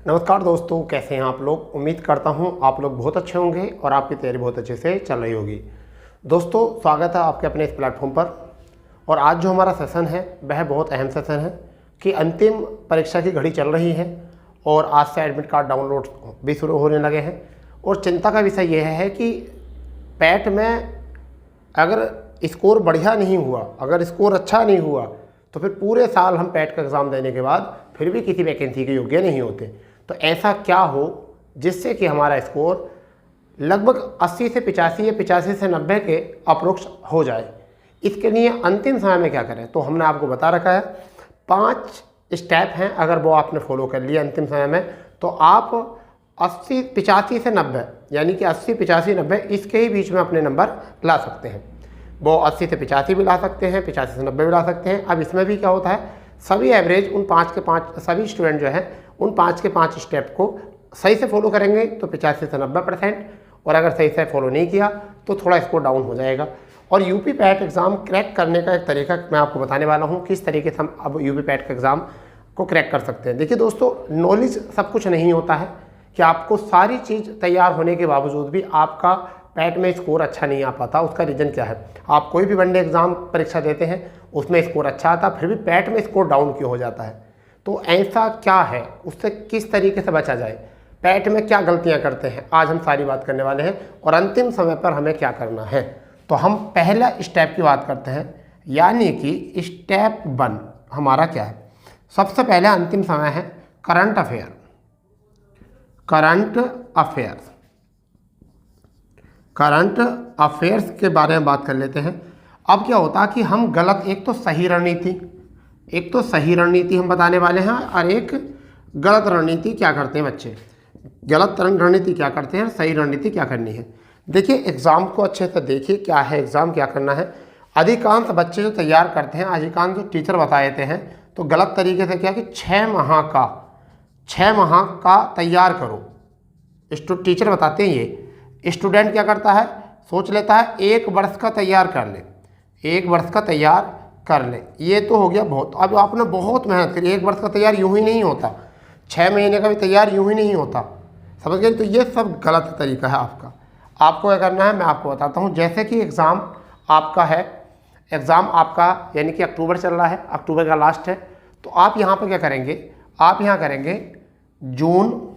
नमस्कार दोस्तों, कैसे हैं आप लोग। उम्मीद करता हूं आप लोग बहुत अच्छे होंगे और आपकी तैयारी बहुत अच्छे से चल रही होगी। दोस्तों, स्वागत है आपके अपने इस प्लेटफॉर्म पर। और आज जो हमारा सेशन है वह बहुत अहम सेशन है कि अंतिम परीक्षा की घड़ी चल रही है और आज से एडमिट कार्ड डाउनलोड भी शुरू होने लगे हैं। और चिंता का विषय यह है कि पैट में अगर स्कोर बढ़िया नहीं हुआ, अगर स्कोर अच्छा नहीं हुआ तो फिर पूरे साल हम पैट का एग्ज़ाम देने के बाद फिर भी किसी वैकेंसी के योग्य नहीं होते। तो ऐसा क्या हो जिससे कि हमारा स्कोर लगभग 80 से 85 या 85 से 90 के अप्रोक्स हो जाए। इसके लिए अंतिम समय में क्या करें, तो हमने आपको बता रखा है 5 स्टेप हैं। अगर वो आपने फॉलो कर लिया अंतिम समय में तो आप 80 85 से 90 यानी कि 80 85 90 इसके ही बीच में अपने नंबर ला सकते हैं। वो 80 से 85 भी ला सकते हैं, 85 से 90 भी ला सकते हैं। अब इसमें भी क्या होता है, सभी एवरेज उन 5 के 5 सभी स्टूडेंट जो हैं उन 5 के 5 स्टेप को सही से फॉलो करेंगे तो 85 से 90%, और अगर सही से फॉलो नहीं किया तो थोड़ा स्कोर डाउन हो जाएगा। और यूपी पैट एग्ज़ाम क्रैक करने का एक तरीका मैं आपको बताने वाला हूँ, किस तरीके से हम अब यूपी पैट का एग्ज़ाम को क्रैक कर सकते हैं। देखिए दोस्तों, नॉलेज सब कुछ नहीं होता है कि आपको सारी चीज़ तैयार होने के बावजूद भी आपका पैट में स्कोर अच्छा नहीं आ पाता। उसका रीज़न क्या है, आप कोई भी वनडे एग्ज़ाम परीक्षा देते हैं उसमें स्कोर अच्छा आता फिर भी पैट में स्कोर डाउन क्यों हो जाता है। तो ऐसा क्या है, उससे किस तरीके से बचा जाए, पैट में क्या गलतियां करते हैं, आज हम सारी बात करने वाले हैं। और अंतिम समय पर हमें क्या करना है, तो हम पहला स्टेप की बात करते हैं, यानी कि स्टेप 1 हमारा क्या है। सबसे पहले अंतिम समय है current affair. Current affairs current affairs के बारे में बात कर लेते हैं। अब क्या होता है कि हम गलत, एक तो सही रणनीति हम बताने वाले हैं और एक गलत रणनीति क्या करते हैं बच्चे, गलत रणनीति क्या करते हैं, सही रणनीति क्या करनी है। देखिए एग्ज़ाम को अच्छे से देखिए, क्या है एग्ज़ाम, क्या करना है। अधिकांश बच्चे जो तैयार करते हैं, अधिकांश जो टीचर बता देते हैं तो गलत तरीके से क्या कि 6 माह का तैयार करो। टीचर बताते हैं ये, स्टूडेंट क्या करता है, सोच लेता है 1 वर्ष का तैयार कर ले, 1 वर्ष का तैयार कर ले। ये तो हो गया बहुत। अब आपने बहुत मेहनत करी, 1 वर्ष का तैयार यूं ही नहीं होता, 6 महीने का भी तैयार यूं ही नहीं होता, समझ गए। तो ये सब गलत तरीका है आपका। आपको क्या करना है मैं आपको बताता हूँ। जैसे कि एग्ज़ाम आपका है, एग्ज़ाम आपका यानी कि अक्टूबर चल रहा है, अक्टूबर का लास्ट है, तो आप यहाँ पर क्या करेंगे, आप यहाँ करेंगे जून,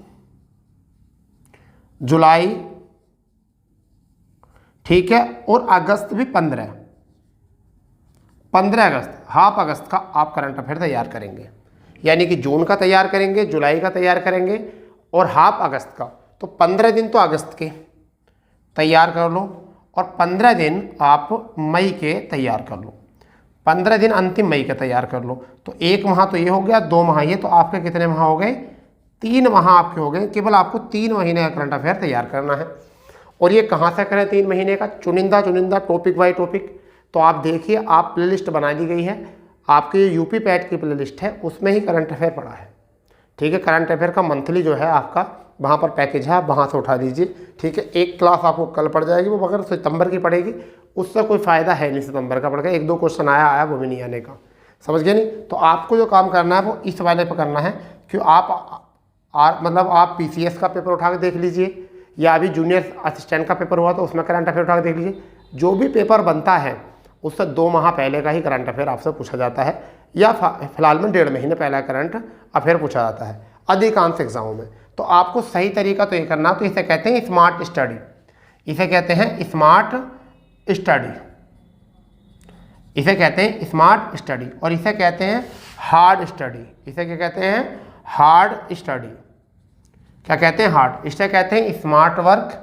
जुलाई, ठीक है, और अगस्त भी 15 अगस्त, हाफ अगस्त का आप करंट अफेयर तैयार करेंगे। यानी कि जून का तैयार करेंगे, जुलाई का तैयार करेंगे और हाफ अगस्त का। तो 15 दिन तो अगस्त के तैयार कर लो और 15 दिन आप मई के तैयार कर लो, 15 दिन अंतिम मई का तैयार कर लो। तो 1 माह तो ये हो गया, 2 माह ये, तो आपके कितने माह हो गए, 3 माह आपके हो गए। केवल आपको 3 महीने का करंट अफेयर तैयार करना है। और ये कहाँ से करें 3 महीने का, चुनिंदा टॉपिक बाय टॉपिक। तो आप देखिए, आप प्लेलिस्ट बना दी गई है, आपकी यूपी पैट की प्लेलिस्ट है, उसमें ही करंट अफेयर पड़ा है, ठीक है। करंट अफेयर का मंथली जो है आपका वहाँ पर पैकेज है, आप वहाँ से उठा दीजिए, ठीक है। एक क्लास आपको कल पड़ जाएगी, वो मगर सितंबर की पड़ेगी, उससे कोई फ़ायदा है नहीं। सितंबर का पड़ गया, 1-2 क्वेश्चन आया वो भी नहीं आने का, समझ गए नहीं। तो आपको जो काम करना है वो इस वाले पर करना है कि मतलब आप PCS का पेपर उठा के देख लीजिए, या अभी जूनियर असिस्टेंट का पेपर हुआ तो उसमें करंट अफेयर उठा के देख लीजिए। जो भी पेपर बनता है उससे 2 माह पहले का ही करंट अफेयर आपसे पूछा जाता है, या फिलहाल में 1.5 महीने पहले करंट अफेयर पूछा जाता है अधिकांश एग्जामों में। तो आपको सही तरीका तो ये करना, तो इसे कहते हैं स्मार्ट स्टडी, इसे कहते हैं स्मार्ट स्टडी, इसे कहते हैं स्मार्ट स्टडी, और इसे कहते हैं हार्ड स्टडी। इसे क्या कहते हैं, हार्ड स्टडी। क्या कहते हैं, हार्ड। इसे कहते हैं स्मार्ट वर्क,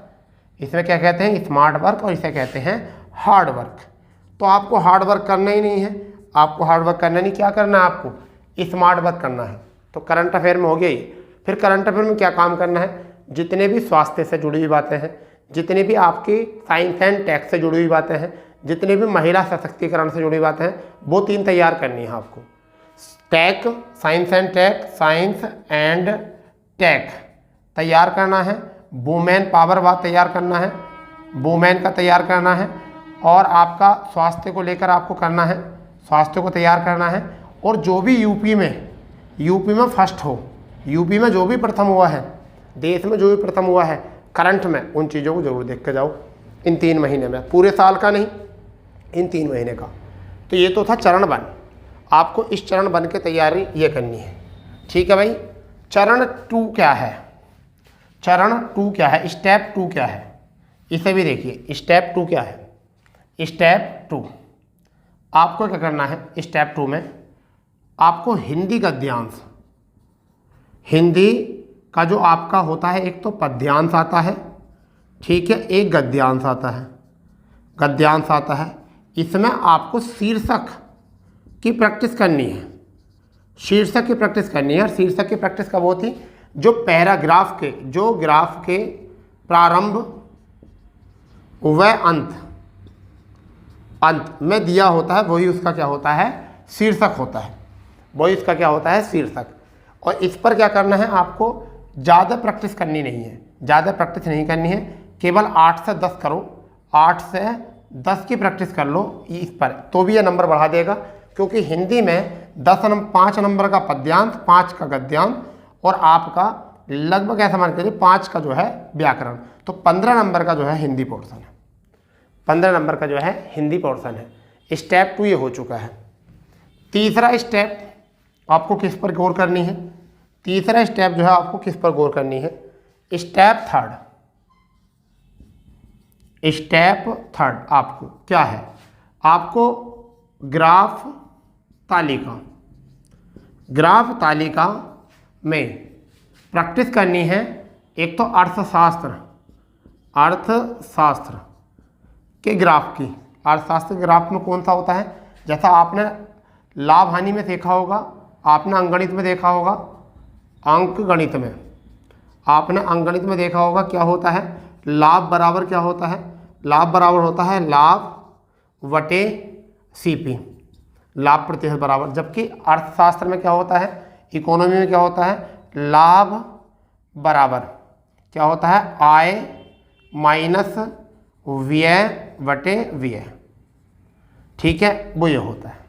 इसमें क्या कहते हैं, स्मार्ट वर्क, और इसे कहते हैं हार्ड वर्क। तो आपको हार्ड वर्क करना ही नहीं है, आपको हार्ड वर्क करना नहीं, क्या करना है, आपको स्मार्ट वर्क करना है। तो करंट अफेयर में हो गया ये। फिर करंट अफेयर में क्या काम करना है, जितने भी स्वास्थ्य से जुड़ी हुई बातें हैं, जितने भी आपकी साइंस एंड टेक से जुड़ी हुई बातें हैं, जितने भी महिला सशक्तिकरण से जुड़ी बातें हैं, वो 3 तैयार करनी है आपको। टेक, साइंस एंड टेक तैयार करना है, वुमेन पावर बात तैयार करना है, वुमेन का तैयार करना है, और आपका स्वास्थ्य को लेकर आपको करना है, स्वास्थ्य को तैयार करना है। और जो भी यूपी में फर्स्ट हो, यूपी में जो भी प्रथम हुआ है, देश में जो भी प्रथम हुआ है करंट में, उन चीज़ों को जरूर देख के जाओ इन 3 महीने में, पूरे साल का नहीं, इन 3 महीने का। तो ये तो था चरण 1। आपको इस चरण 1 की तैयारी ये करनी है, ठीक है भाई। चरण 2 क्या है? चरण 2 क्या है? स्टेप 2 क्या है? इसे भी देखिए। स्टेप 2 क्या है? स्टेप 2 आपको क्या करना है? स्टेप 2 में आपको हिंदी गद्यांश, हिंदी का जो आपका होता है, एक तो पद्यांश आता है, ठीक है, एक गद्यांश आता है, गद्यांश आता है। इसमें आपको शीर्षक की प्रैक्टिस करनी है, शीर्षक की प्रैक्टिस करनी है। और शीर्षक की प्रैक्टिस कब होती? जो पैराग्राफ के, जो ग्राफ के प्रारंभ व अंत में दिया होता है, वही उसका क्या होता है? शीर्षक होता है, वही इसका क्या होता है? शीर्षक। और इस पर क्या करना है? आपको ज़्यादा प्रैक्टिस करनी नहीं है, ज़्यादा प्रैक्टिस नहीं करनी है, केवल 8 से 10 करो, 8 से 10 की प्रैक्टिस कर लो इस पर, तो भी ये नंबर बढ़ा देगा। क्योंकि हिंदी में 5 नंबर का पद्यांश, 5 का गद्यांश और आपका लगभग ऐसा मान करिए 5 का जो है व्याकरण, तो 15 नंबर का जो है हिंदी पोर्शन है, 15 नंबर का जो है हिंदी पोर्शन है। स्टेप 2 ये हो चुका है। तीसरा स्टेप आपको किस पर गौर करनी है? तीसरा स्टेप जो है आपको किस पर गौर करनी है? स्टेप 3। स्टेप 3 आपको क्या है? आपको ग्राफ तालिका, ग्राफ तालिका में प्रैक्टिस करनी है। एक तो अर्थशास्त्र, अर्थशास्त्र के ग्राफ की। अर्थशास्त्र के ग्राफ में कौन सा होता है? जैसा आपने लाभ हानि में देखा होगा, आपने अंकगणित में देखा होगा, अंकगणित में आपने अंकगणित में देखा होगा क्या होता है? लाभ बराबर क्या होता है? लाभ बराबर होता है लाभ बटे सीपी, लाभ प्रतिशत बराबर। जबकि अर्थशास्त्र में क्या होता है? इकोनॉमी में क्या होता है? लाभ बराबर क्या होता है? आय माइनस व्यय बटे व्यय, ठीक है, वो ये होता है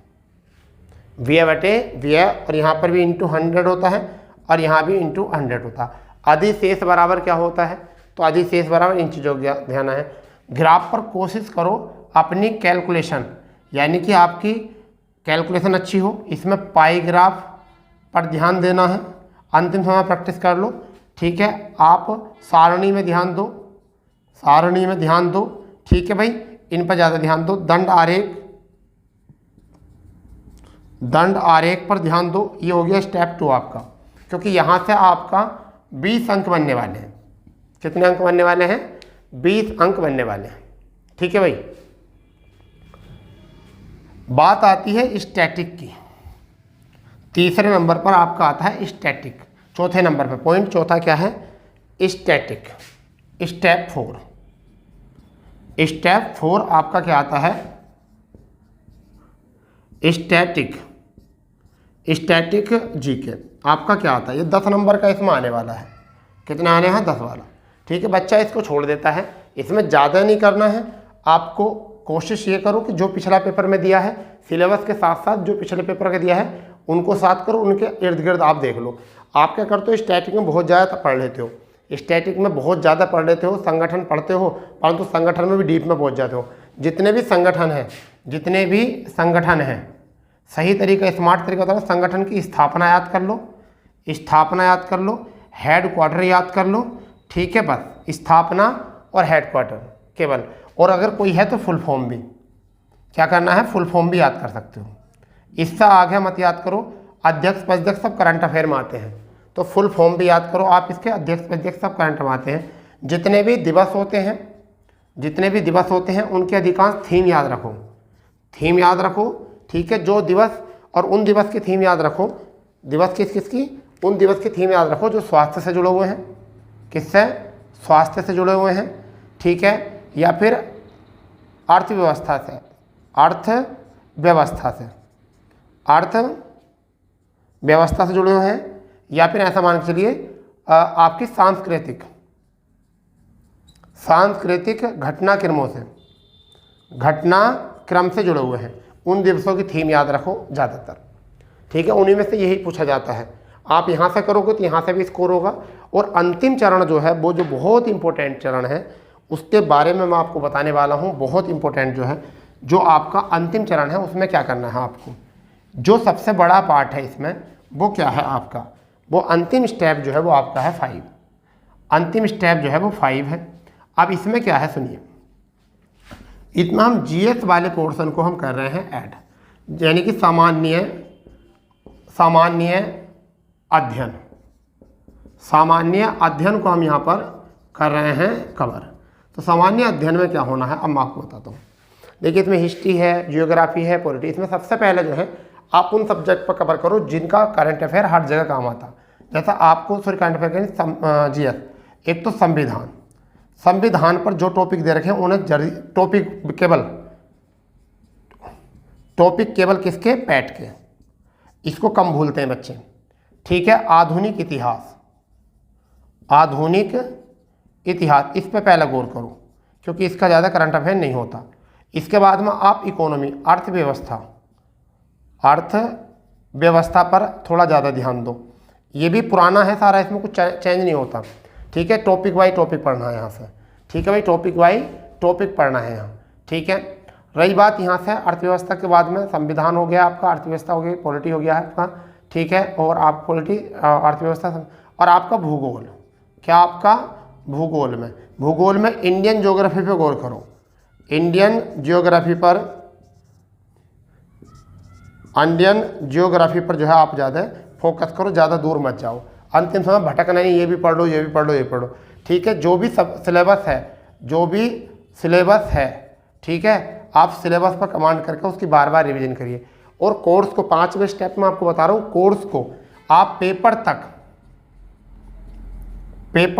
व्यय बटे व्यय। और यहाँ पर भी इंटू 100 होता है और यहाँ भी इंटू 100 होता है। अधिशेष बराबर क्या होता है? तो अधिशेष बराबर इन चीज़ों का ध्यान है। ग्राफ पर कोशिश करो अपनी कैलकुलेशन, यानी कि आपकी कैलकुलेशन अच्छी हो। इसमें पाई ग्राफ पर ध्यान देना है, अंतिम समय प्रैक्टिस कर लो, ठीक है। आप सारणी में ध्यान दो, सारणी में ध्यान दो, ठीक है भाई, इन पर ज़्यादा ध्यान दो। दंड आरेख, दंड आरेख पर ध्यान दो। ये हो गया स्टेप 2 आपका, क्योंकि यहाँ से आपका 20 अंक बनने वाले हैं। कितने अंक बनने वाले हैं? 20 अंक बनने वाले हैं, ठीक है भाई। बात आती है स्टैटिक की। तीसरे नंबर पर आपका आता है स्टैटिक। चौथे नंबर पर पॉइंट चौथा क्या है? स्टैटिक। स्टेप 4, स्टेप 4 आपका क्या आता है? स्टैटिक। स्टैटिक जीके आपका क्या आता है? ये 10 नंबर का इसमें आने वाला है। कितना आने हैं? 10 वाला, ठीक है। बच्चा इसको छोड़ देता है, इसमें ज़्यादा नहीं करना है। आपको कोशिश ये करो कि जो पिछला पेपर में दिया है, सिलेबस के साथ साथ जो पिछले पेपर का दिया है उनको साथ करो, उनके इर्द गिर्द आप देख लो। आप क्या करते हो? स्टैटिक में बहुत ज़्यादा पढ़ लेते हो, स्टैटिक में बहुत ज़्यादा पढ़ लेते हो, संगठन पढ़ते हो, परंतु संगठन में भी डीप में पहुँच जाते हो। जितने भी संगठन हैं, जितने भी संगठन हैं, सही तरीका, स्मार्ट तरीका होता है, संगठन की स्थापना याद कर लो, स्थापना याद कर लो, हेड क्वार्टर याद कर लो, ठीक है। बस स्थापना और हेड क्वार्टर केवल। और अगर कोई है तो फुल फॉर्म भी क्या करना है? फुल फॉर्म भी याद कर सकते हो। इससे आगे मत याद करो, अध्यक्ष पदाध्यक्ष सब करंट अफेयर में आते हैं, तो फुल फॉर्म भी याद करो आप। इसके अध्यक्ष पदाध्यक्ष सब करंट में आते हैं। जितने भी दिवस होते हैं, जितने भी दिवस होते हैं उनके अधिकांश थीम याद रखो, थीम याद रखो, ठीक है। जो दिवस और उन दिवस की थीम याद रखो। दिवस किसकी? उन दिवस की थीम याद रखो जो स्वास्थ्य से जुड़े हुए हैं। किससे? स्वास्थ्य से जुड़े हुए हैं, ठीक है, या फिर अर्थव्यवस्था से, अर्थव्यवस्था से, अर्थव्यवस्था से जुड़े हुए हैं, या फिर ऐसा मान के चलिए आपकी सांस्कृतिक, सांस्कृतिक घटनाक्रमों से, घटनाक्रम से जुड़े हुए हैं। उन दिवसों की थीम याद रखो ज़्यादातर, ठीक है। उन्हीं में से यही पूछा जाता है। आप यहाँ से करोगे तो यहाँ से भी स्कोर होगा। और अंतिम चरण जो है वो जो बहुत इंपॉर्टेंट चरण है उसके बारे में मैं आपको बताने वाला हूँ। बहुत इंपॉर्टेंट जो है, जो आपका अंतिम चरण है उसमें क्या करना है आपको, जो सबसे बड़ा पार्ट है इसमें वो क्या है आपका, वो अंतिम स्टेप जो है वो आपका है 5। अंतिम स्टेप जो है वो 5 है। अब इसमें क्या है सुनिए, इतना हम जीएस वाले पोर्शन को हम कर रहे हैं ऐड, यानी कि सामान्य अध्ययन, सामान्य अध्ययन को हम यहाँ पर कर रहे हैं कवर। तो सामान्य अध्ययन में क्या होना है अब मैं आपको बताता हूँ। देखिए इसमें हिस्ट्री है, जियोग्राफी है, पॉलिटी। इसमें सबसे पहले जो है आप उन सब्जेक्ट पर कवर करो जिनका करंट अफेयर हर जगह काम आता। जैसा आपको सॉरी करंट अफेयर जीएस, एक तो संविधान, संविधान पर जो टॉपिक दे रखे हैं उन्हें टॉपिक केवल किसके, पैट के, इसको कम भूलते हैं बच्चे, ठीक है। आधुनिक इतिहास, आधुनिक इतिहास, इस पे पहले गौर करो क्योंकि इसका ज़्यादा करंट अफेयर नहीं होता। इसके बाद में आप इकोनॉमी, अर्थव्यवस्था पर थोड़ा ज़्यादा ध्यान दो। ये भी पुराना है सारा, इसमें कुछ चेंज नहीं होता, ठीक है। टॉपिक वाइज टॉपिक पढ़ना है यहाँ से, ठीक है भाई, टॉपिक वाइज टॉपिक पढ़ना है यहाँ, ठीक है। रही बात यहाँ से अर्थव्यवस्था के बाद में संविधान हो गया आपका, अर्थव्यवस्था हो गई, पॉलिटी हो गया है आपका, ठीक है। और आप पॉलिटी, अर्थव्यवस्था और आपका भूगोल, क्या आपका भूगोल में इंडियन ज्योग्राफी पे गौर करो। इंडियन ज्योग्राफी पर जो है आप ज़्यादा फोकस करो, ज़्यादा दूर मत जाओ। अंतिम समय भटकना नहीं, ये भी पढ़ लो, ये भी पढ़ लो, ये पढ़ो, ठीक है। जो भी सिलेबस है, ठीक है, आप सिलेबस पर कमांड करके उसकी बार बार रिवीजन करिए। और कोर्स को 5वें स्टेप में आपको बता रहा हूँ, कोर्स को आप पेपर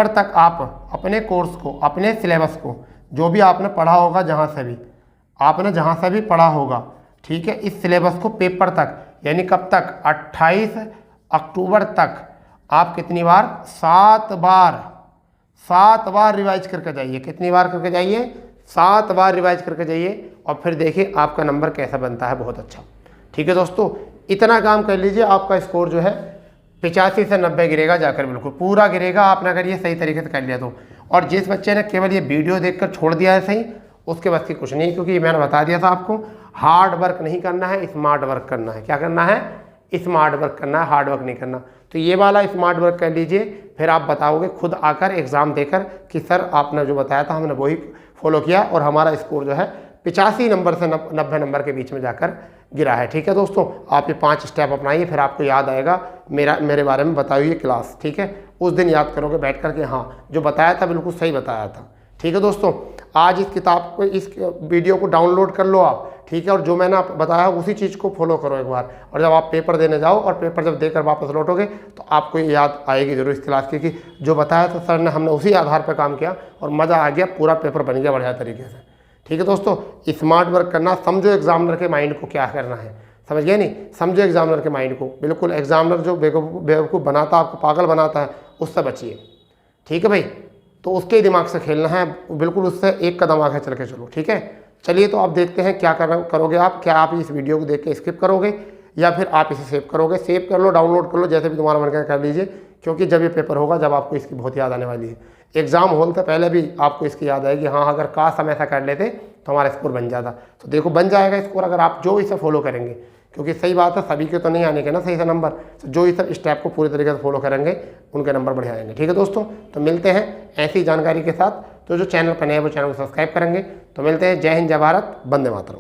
तक आप अपने कोर्स को, अपने सिलेबस को, जो भी आपने पढ़ा होगा, जहाँ से भी पढ़ा होगा, ठीक है, इस सिलेबस को पेपर तक, यानी कब तक, 28 अक्टूबर तक आप कितनी बार, 7 बार रिवाइज करके जाइए। कितनी बार करके जाइए, 7 बार रिवाइज करके जाइए। और फिर देखिए आपका नंबर कैसा बनता है, बहुत अच्छा, ठीक है दोस्तों। इतना काम कर लीजिए, आपका स्कोर जो है 85 से 90 गिरेगा जाकर, बिल्कुल पूरा गिरेगा आपने अगर ये सही तरीके से कर लिया तो। और जिस बच्चे ने केवल ये वीडियो देखकर छोड़ दिया है सही, उसके बस की कुछ नहीं, क्योंकि मैंने बता दिया था आपको, हार्ड वर्क नहीं करना है, स्मार्ट वर्क करना है। क्या करना है, स्मार्ट वर्क करना है, हार्ड वर्क नहीं करना। तो ये वाला स्मार्ट वर्क कर लीजिए, फिर आप बताओगे खुद आकर एग्ज़ाम देकर कि सर आपने जो बताया था हमने वही फॉलो किया और हमारा स्कोर जो है 85 नंबर से 90 नंबर के बीच में जाकर गिरा है, ठीक है दोस्तों। आप ये 5 स्टेप अपनाइए, फिर आपको याद आएगा मेरे बारे में बताई हुई क्लास, ठीक है। उस दिन याद करोगे बैठ कर के, हाँ जो बताया था बिल्कुल सही बताया था, ठीक है दोस्तों। आज इस किताब को, इस वीडियो को डाउनलोड कर लो आप, ठीक है। और जो मैंने बताया उसी चीज़ को फॉलो करो एक बार। और जब आप पेपर देने जाओ और पेपर जब देकर वापस लौटोगे तो आपको ये याद आएगी जरूर इस क्लास की, कि जो बताया था सर ने, हमने उसी आधार पर काम किया और मज़ा आ गया, पूरा पेपर बन गया बढ़िया तरीके से, ठीक है दोस्तों। स्मार्ट वर्क करना, समझो एग्जामिनर के माइंड को क्या करना है, समझ गए नहीं, समझो एग्जामिनर के माइंड को। बिल्कुल एग्जामिनर जो बेवकूफ़ बनाता है, आपको पागल बनाता है, उससे बचिए, ठीक है भाई। तो उसके दिमाग से खेलना है, बिल्कुल उससे एक कदम आगे चल के चलो, ठीक है। चलिए तो आप देखते हैं क्या करोगे आप। क्या आप इस वीडियो को देख के स्किप करोगे या फिर आप इसे सेव करोगे? सेव कर लो, डाउनलोड कर लो, जैसे भी तुम्हारा मन कर लीजिए, क्योंकि जब ये पेपर होगा जब आपको इसकी बहुत याद आने वाली है। एग्जाम होने से पहले भी आपको इसकी याद आएगी, हाँ अगर काश हम ऐसा कर लेते तो हमारा स्कोर बन जाता। तो देखो बन जाएगा स्कोर अगर आप जो इसे फॉलो करेंगे, क्योंकि सही बात है सभी के तो नहीं आने के ना सही से नंबर। तो जो इस स्टेप को पूरी तरीके से फॉलो करेंगे उनके नंबर बढ़िया आएंगे, ठीक है दोस्तों। तो मिलते हैं ऐसी जानकारी के साथ। तो जो चैनल पर नए वो चैनल को सब्सक्राइब करेंगे। तो मिलते हैं, जय हिंद, जय भारत, वंदे मातरम।